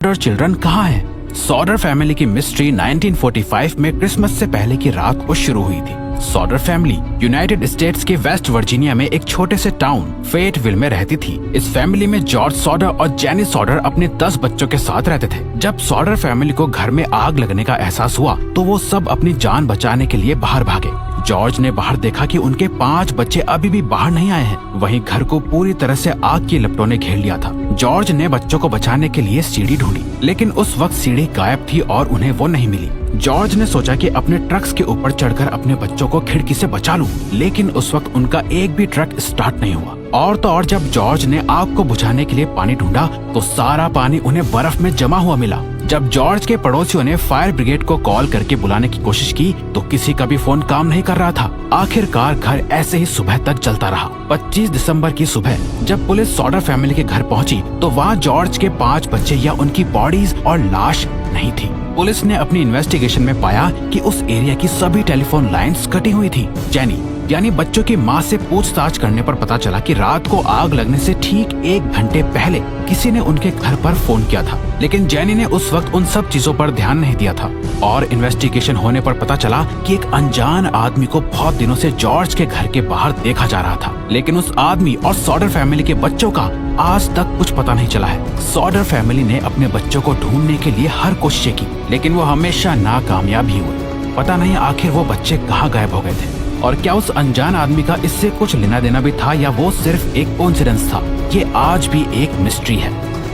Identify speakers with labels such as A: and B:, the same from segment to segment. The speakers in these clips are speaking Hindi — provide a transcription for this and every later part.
A: सॉडर चिल्ड्रन कहाँ हैं? सॉडर फैमिली की मिस्ट्री 1945 में क्रिसमस से पहले की रात को शुरू हुई थी। सॉडर फैमिली यूनाइटेड स्टेट्स के वेस्ट वर्जीनिया में एक छोटे से टाउन फेटविल में रहती थी। इस फैमिली में जॉर्ज सॉडर और जेनी सॉडर अपने 10 बच्चों के साथ रहते थे। जब सॉडर फैमिली को घर में आग लगने का एहसास हुआ तो वो सब अपनी जान बचाने के लिए बाहर भागे। जॉर्ज ने बाहर देखा कि उनके 5 बच्चे अभी भी बाहर नहीं आए हैं। वहीं घर को पूरी तरह से आग की लपटों ने घेर लिया था। जॉर्ज ने बच्चों को बचाने के लिए सीढ़ी ढूंढी, लेकिन उस वक्त सीढ़ी गायब थी और उन्हें वो नहीं मिली। जॉर्ज ने सोचा कि अपने ट्रक्स के ऊपर चढ़कर अपने बच्चों को खिड़की से बचा लूं, लेकिन उस वक्त उनका एक भी ट्रक स्टार्ट नहीं हुआ। और तो और जब जॉर्ज ने आग को बुझाने के लिए पानी ढूंढा तो सारा पानी उन्हें बर्फ में जमा हुआ मिला। जब जॉर्ज के पड़ोसियों ने फायर ब्रिगेड को कॉल करके बुलाने की कोशिश की तो किसी का भी फोन काम नहीं कर रहा था। आखिरकार घर ऐसे ही सुबह तक जलता रहा। 25 दिसंबर की सुबह जब पुलिस सॉडर फैमिली के घर पहुंची तो वहां जॉर्ज के 5 बच्चे या उनकी बॉडीज और लाश नहीं थी। पुलिस ने अपनी इन्वेस्टिगेशन में पाया कि उस एरिया की सभी टेलीफोन लाइंस कटी हुई थी। जेनी यानी बच्चों की मां से पूछताछ करने पर पता चला कि रात को आग लगने से ठीक 1 घंटे पहले किसी ने उनके घर पर फोन किया था, लेकिन जेनी ने उस वक्त उन सब चीजों पर ध्यान नहीं दिया था। और इन्वेस्टिगेशन होने पर पता चला कि एक अनजान आदमी को बहुत दिनों से जॉर्ज के घर के बाहर देखा जा रहा था, लेकिन उस आदमी और सॉडर फैमिली के बच्चों का आज तक कुछ पता नहीं चला है। सॉडर फैमिली ने अपने बच्चों को ढूंढने के लिए हर कोशिशें की, लेकिन वो हमेशा नाकामयाब ही हुए। पता नहीं आखिर वो बच्चे कहाँ गायब हो गए थे और क्या उस अनजान आदमी का इससे कुछ लेना देना भी था या वो सिर्फ एक कोइंसिडेंस था। ये आज भी एक मिस्ट्री है।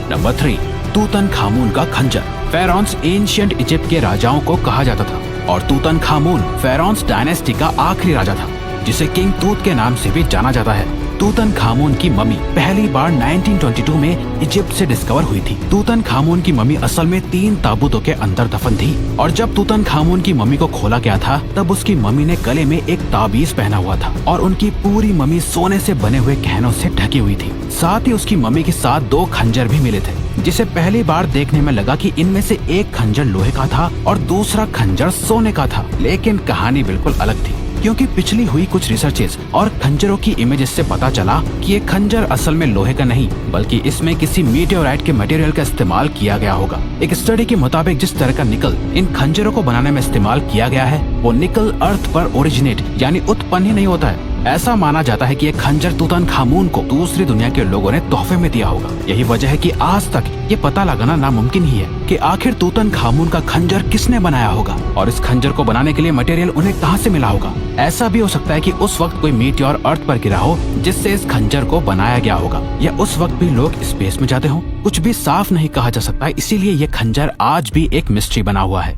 A: नंबर 3, तूतनखामुन का खंजर। फेरोन्स एंशिएंट इजिप्ट के राजाओं को कहा जाता था और तूतनखामुन फेरोन्स डायनेस्टी का आखिरी राजा था, जिसे किंग तूत के नाम से भी जाना जाता है। तूतनखामुन की मम्मी पहली बार 1922 में इजिप्ट से डिस्कवर हुई थी। तूतनखामुन की मम्मी असल में 3 ताबूतों के अंदर दफन थी और जब तूतनखामुन की मम्मी को खोला गया था तब उसकी मम्मी ने गले में एक ताबीज पहना हुआ था और उनकी पूरी मम्मी सोने से बने हुए गहनों से ढकी हुई थी। साथ ही उसकी मम्मी के साथ 2 खंजर भी मिले थे, जिसे पहली बार देखने में लगा कि इनमें से एक खंजर लोहे का था और दूसरा खंजर सोने का था। लेकिन कहानी बिल्कुल अलग थी, क्योंकि पिछली हुई कुछ रिसर्चेस और खंजरों की इमेजेस से पता चला कि ये खंजर असल में लोहे का नहीं बल्कि इसमें किसी मीटियोराइट के मटेरियल का इस्तेमाल किया गया होगा। एक स्टडी के मुताबिक जिस तरह का निकल इन खंजरों को बनाने में इस्तेमाल किया गया है वो निकल अर्थ पर ओरिजिनेट यानी उत्पन्न ही नहीं होता है। ऐसा माना जाता है कि ये खंजर तूतनखामुन को दूसरी दुनिया के लोगों ने तोहफे में दिया होगा। यही वजह है कि आज तक ये पता लगाना नामुमकिन ही है कि आखिर तूतनखामुन का खंजर किसने बनाया होगा और इस खंजर को बनाने के लिए मटेरियल उन्हें कहां से मिला होगा। ऐसा भी हो सकता है कि उस वक्त कोई मीटियोर अर्थ पर गिरा हो जिससे इस खंजर को बनाया गया होगा, या उस वक्त भी लोग स्पेस में जाते हो। कुछ भी साफ नहीं कहा जा सकता, इसीलिए ये खंजर आज भी एक मिस्ट्री बना हुआ है।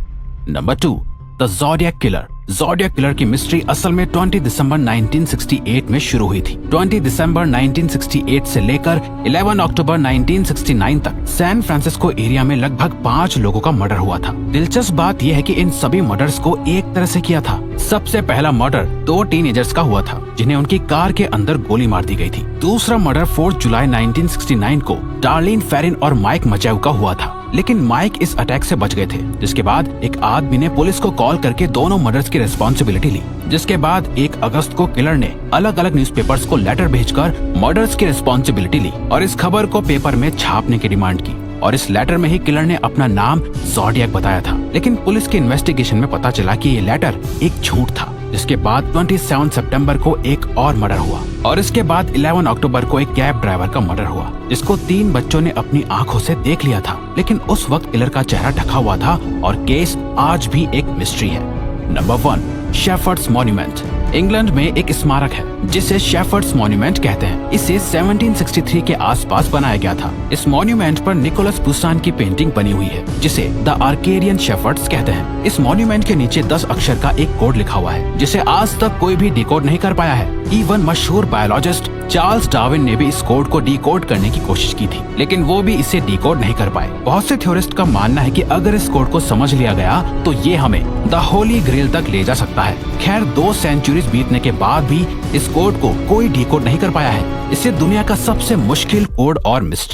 A: Number 2, the zodiac killer. Zodiac killer की मिस्ट्री असल में 20 दिसंबर 1968 में शुरू हुई थी। 20 दिसंबर 1968 से लेकर 11 अक्टूबर 1969 तक सैन फ्रांसिस्को एरिया में लगभग 5 लोगों का मर्डर हुआ था। दिलचस्प बात यह है कि इन सभी मर्डर्स को एक तरह से किया था। सबसे पहला मर्डर 2 टीनेजर्स का हुआ था जिन्हें उनकी कार के अंदर गोली मार दी गई थी। दूसरा मर्डर 4 जुलाई 1969 को डार्लिन फेरिन और माइक मचेव का हुआ था, लेकिन माइक इस अटैक से बच गए थे। जिसके बाद एक आदमी ने पुलिस को कॉल करके दोनों मर्डर्स की रिस्पॉन्सिबिलिटी ली। जिसके बाद 1 अगस्त को किलर ने अलग अलग न्यूज़पेपर्स को लेटर भेजकर मर्डर्स की रिस्पॉन्सिबिलिटी ली और इस खबर को पेपर में छापने की डिमांड की। और इस लेटर में ही किलर ने अपना नाम ज़ोडिएक बताया था, लेकिन पुलिस के इन्वेस्टिगेशन में पता चला कि ये लेटर एक झूठ था। जिसके बाद 27 सितंबर को एक और मर्डर हुआ और इसके बाद 11 अक्टूबर को एक कैब ड्राइवर का मर्डर हुआ, जिसको 3 बच्चों ने अपनी आंखों से देख लिया था, लेकिन उस वक्त किलर का चेहरा ढका हुआ था और केस आज भी एक मिस्ट्री है। Number 1, shepherd's monument. इंग्लैंड में एक स्मारक है जिसे शेफर्ड्स मॉन्यूमेंट कहते हैं। इसे 1763 के आसपास बनाया गया था। इस मॉन्यूमेंट पर निकोलस पुसान की पेंटिंग बनी हुई है जिसे द आर्केडियन शेफर्ड्स कहते हैं। इस मॉन्यूमेंट के नीचे 10 अक्षर का एक कोड लिखा हुआ है जिसे आज तक कोई भी डिकोड नहीं कर पाया है। इवन मशहूर बायोलॉजिस्ट चार्ल्स डार्विन ने भी इस कोड को डिकोड करने की कोशिश की थी, लेकिन वो भी इसे डिकोड नहीं कर पाए। बहुत से थ्योरिस्ट का मानना है कि अगर इस कोड को समझ लिया गया तो ये हमें द होली ग्रेल तक ले जा सकता है। खैर 2 सेंचुरीज बीतने के बाद भी इस कोड को कोई डिकोड नहीं कर पाया है। इसे दुनिया का सबसे मुश्किल कोड और मिस्ट्री